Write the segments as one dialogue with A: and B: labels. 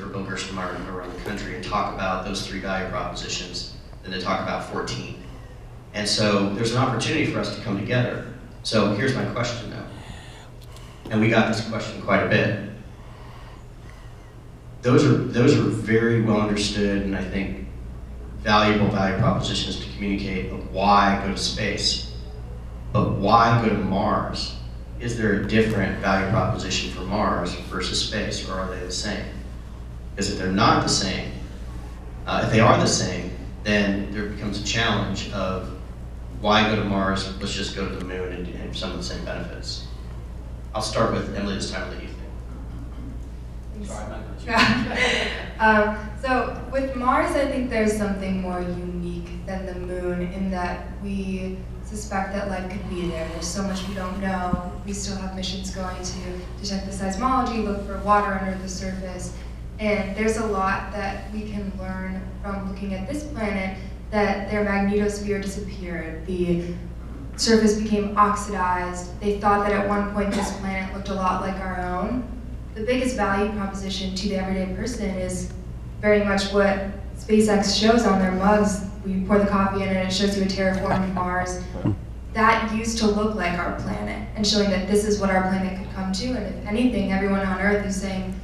A: Bill Gerstenmaier around the country and talk about those 3 value propositions than to talk about 14. And so there's an opportunity for us to come together. So here's my question though, and we got this question quite a bit. Those are very well understood and I think valuable value propositions to communicate of why go to space. But why go to Mars? Is there a different value proposition for Mars versus space, or are they the same? Because if they're not the same, if they are the same, then there becomes a challenge of why go to Mars, let's just go to the moon and have some of the same benefits. I'll start with Emily this time. What do you think?
B: Sorry, I'm not going to.
C: So with Mars, I think there's something more unique than the moon in that we suspect that life could be there. There's so much we don't know. We still have missions going to detect the seismology, look for water under the surface, and there's a lot that we can learn from looking at this planet, that their magnetosphere disappeared. The surface became oxidized. They thought that at one point this planet looked a lot like our own. The biggest value proposition to the everyday person is very much what SpaceX shows on their mugs. We pour the coffee in and it shows you a terraformed Mars. That used to look like our planet, and showing that this is what our planet could come to. And if anything, everyone on Earth is saying,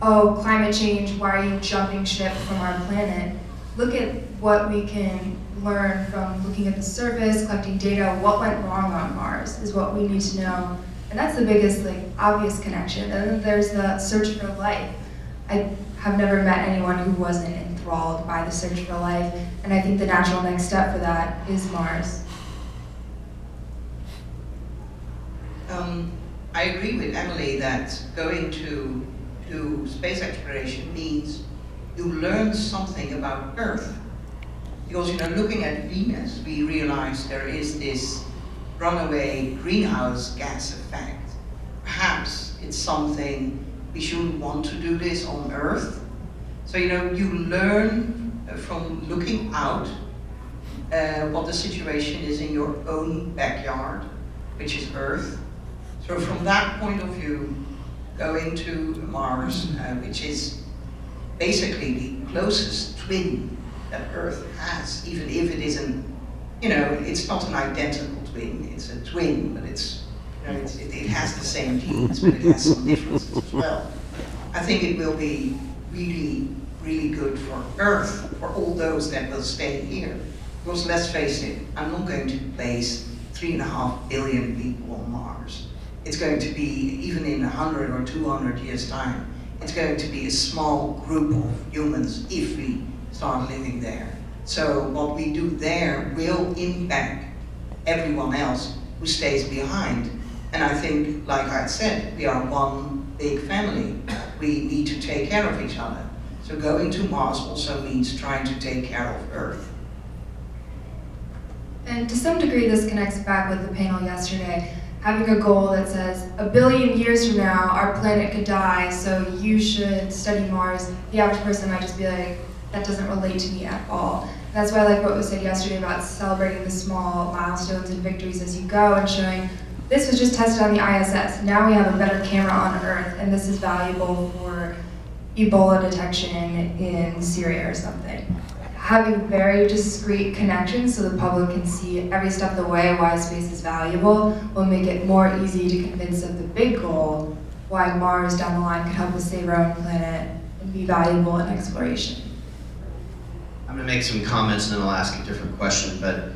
C: oh, climate change, why are you jumping ship from our planet? Look at what we can learn from looking at the surface, collecting data. What went wrong on Mars is what we need to know. And that's the biggest, obvious connection. And then there's the search for life. I have never met anyone who wasn't enthralled by the search for life, and I think the natural next step for that is Mars.
D: I agree with Emily that going to space exploration means you learn something about Earth. Because, looking at Venus, we realize there is this runaway greenhouse gas effect. Perhaps it's something we shouldn't want to do this on Earth. So, you learn from looking out what the situation is in your own backyard, which is Earth. So from that point of view, going to Mars, which is basically the closest twin that Earth has, even if it isn't, it's not an identical twin, it's a twin, but it has the same genes, but it has some differences as well. I think it will be really, really good for Earth, for all those that will stay here. Because let's face it, I'm not going to place 3.5 billion people on Mars. It's going to be, even in 100 or 200 years' time, it's going to be a small group of humans if we start living there. So what we do there will impact everyone else who stays behind. And I think, like I said, we are one big family. We need to take care of each other. So going to Mars also means trying to take care of Earth.
C: And to some degree, this connects back with the panel yesterday. Having a goal that says, 1 billion years from now, our planet could die, so you should study Mars. The average person might just be like, that doesn't relate to me at all. And that's why I like what was said yesterday about celebrating the small milestones and victories as you go, and showing this was just tested on the ISS. Now we have a better camera on Earth, and this is valuable for Ebola detection in Syria or something. Having very discrete connections so the public can see every step of the way why space is valuable will make it more easy to convince of the big goal, why Mars down the line could help us save our own planet and be valuable in exploration.
A: I'm going to make some comments and then I'll ask a different question, but